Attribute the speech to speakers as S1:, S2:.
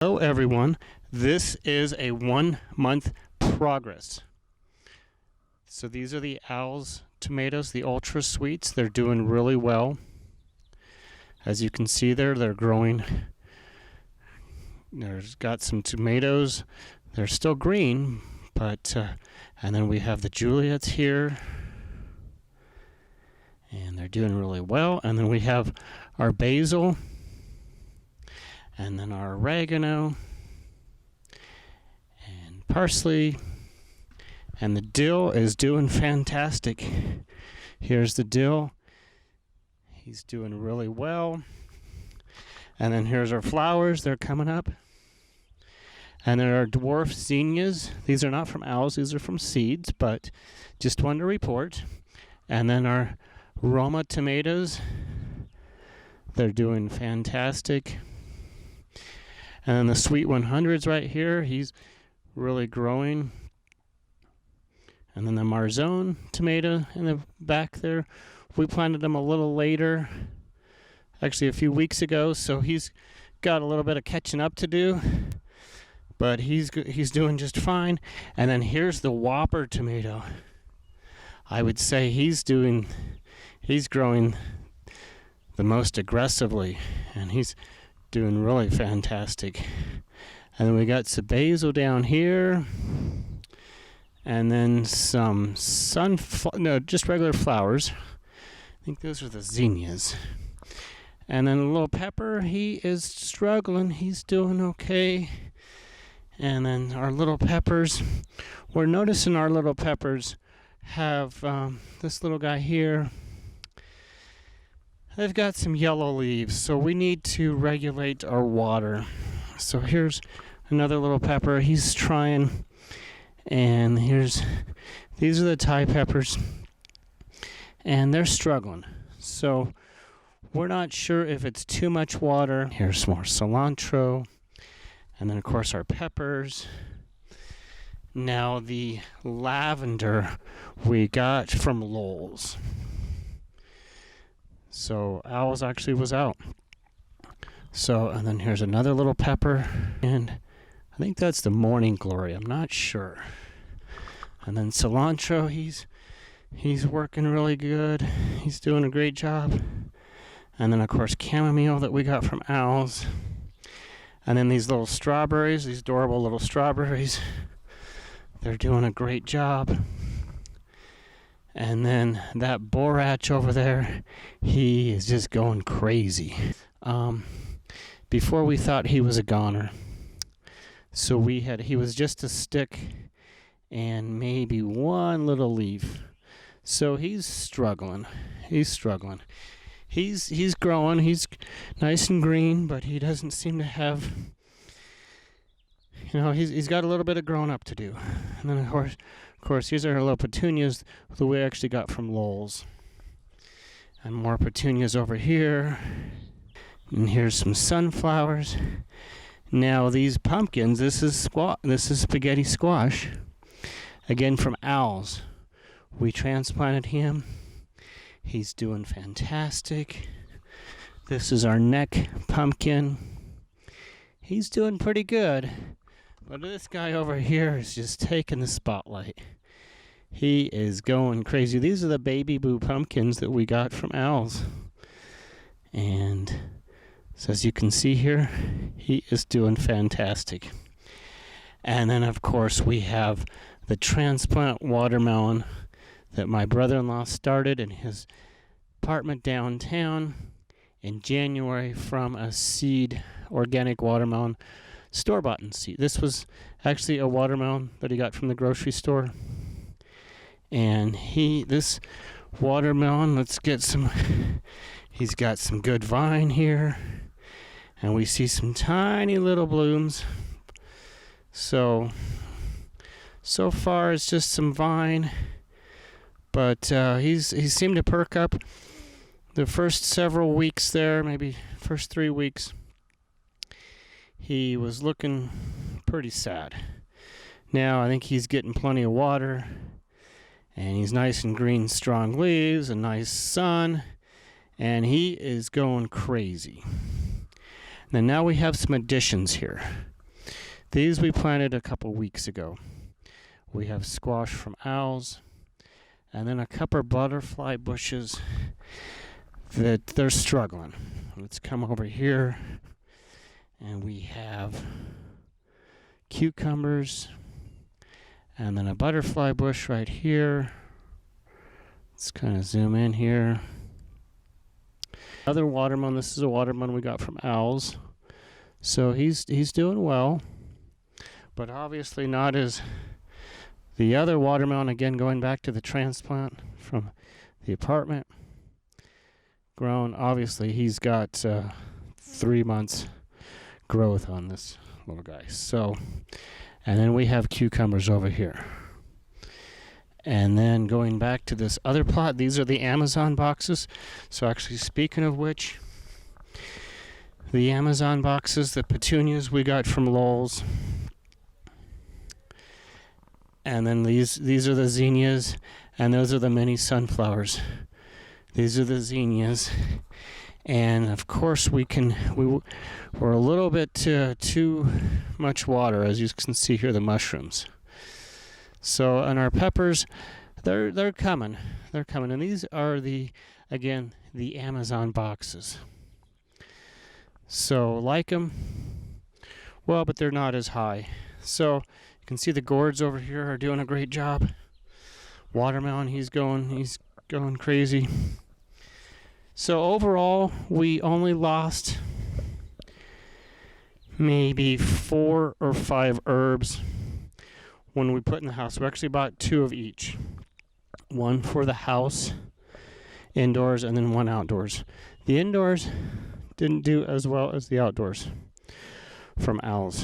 S1: Hello everyone, this is a 1 month progress. So these are the Owl's tomatoes, the ultra sweets. They're doing really well. As you can see there, they're growing. There's got some tomatoes. They're still green, but and then we have the Juliets here. And they're doing really well. And then we have our basil. And then our oregano and parsley, and the dill is doing fantastic. Here's the dill. He's doing really well. And then here's our flowers. They're coming up. And there are dwarf zinnias. These are not from owls. These are from seeds, but just wanted to report. And then our Roma tomatoes. They're doing fantastic. And then the Sweet 100s right here, he's really growing. And then the Marzone tomato in the back there, we planted him a little later, actually a few weeks ago, so he's got a little bit of catching up to do, but he's doing just fine. And then here's the Whopper tomato. I would say he's growing the most aggressively, and he's doing really fantastic. And then we got some basil down here, and then some just regular flowers. I think those are the zinnias. And then a little pepper, he is struggling. He's doing okay. And then our little peppers, we're noticing our little peppers have this little guy here. They've got some yellow leaves, so we need to regulate our water. So here's another little pepper. He's trying. And these are the Thai peppers. And they're struggling. So we're not sure if it's too much water. Here's some more cilantro. And then, of course, our peppers. Now, the lavender we got from Lowell's. So Owls actually was out. So, and then here's another little pepper, and I think that's the Morning Glory. I'm not sure. And then cilantro, he's working really good. He's doing a great job. And then of course chamomile that we got from Owls. And then these little strawberries, these adorable little strawberries. They're doing a great job. And then that borage over there, he is just going crazy. Before we thought he was a goner. So he was just a stick and maybe one little leaf. So he's struggling. He's growing. He's nice and green, but he doesn't seem to have, he's got a little bit of growing up to do. And then of course, here's our little petunias that we actually got from Lowell's. And more petunias over here. And here's some sunflowers. Now these pumpkins, this is spaghetti squash. Again from Owls. We transplanted him. He's doing fantastic. This is our neck pumpkin. He's doing pretty good. But this guy over here is just taking the spotlight. He is going crazy. These are the baby boo pumpkins that we got from Owls. And so as you can see here, he is doing fantastic. And then of course we have the transplant watermelon that my brother-in-law started in his apartment downtown in January from a seed, organic watermelon, store-bought seed. This was actually a watermelon that he got from the grocery store. And this watermelon, he's got some good vine here. And we see some tiny little blooms. So far it's just some vine. But he seemed to perk up the first several weeks there, maybe first 3 weeks. He was looking pretty sad. Now I think he's getting plenty of water. And he's nice and green, strong leaves, a nice sun. And he is going crazy. Now we have some additions here. These we planted a couple weeks ago. We have squash from owls, and then a couple butterfly bushes that they're struggling. Let's come over here, and we have cucumbers, and then a butterfly bush right here. Let's kind of zoom in here. Another watermelon. This is a watermelon we got from owls. So he's doing well, but obviously not as the other watermelon, again going back to the transplant from the apartment. Grown, obviously he's got 3 months growth on this little guy. So, and then we have cucumbers over here. And then going back to this other plot, these are the Amazon boxes. So actually, speaking of which, the Amazon boxes, the petunias we got from Lowell's. And then these are the zinnias, and those are the mini sunflowers. These are the zinnias. And of course we're a little bit too much water, as you can see here, the mushrooms. So, and our peppers, they're coming. They're coming. And these are the Amazon boxes. So, like them, well, but they're not as high. So, you can see the gourds over here are doing a great job. Watermelon, he's going crazy. So, overall, we only lost maybe 4 or 5 herbs when we put in the house. We actually bought 2 of each. One for the house, indoors, and then one outdoors. The indoors didn't do as well as the outdoors from owls.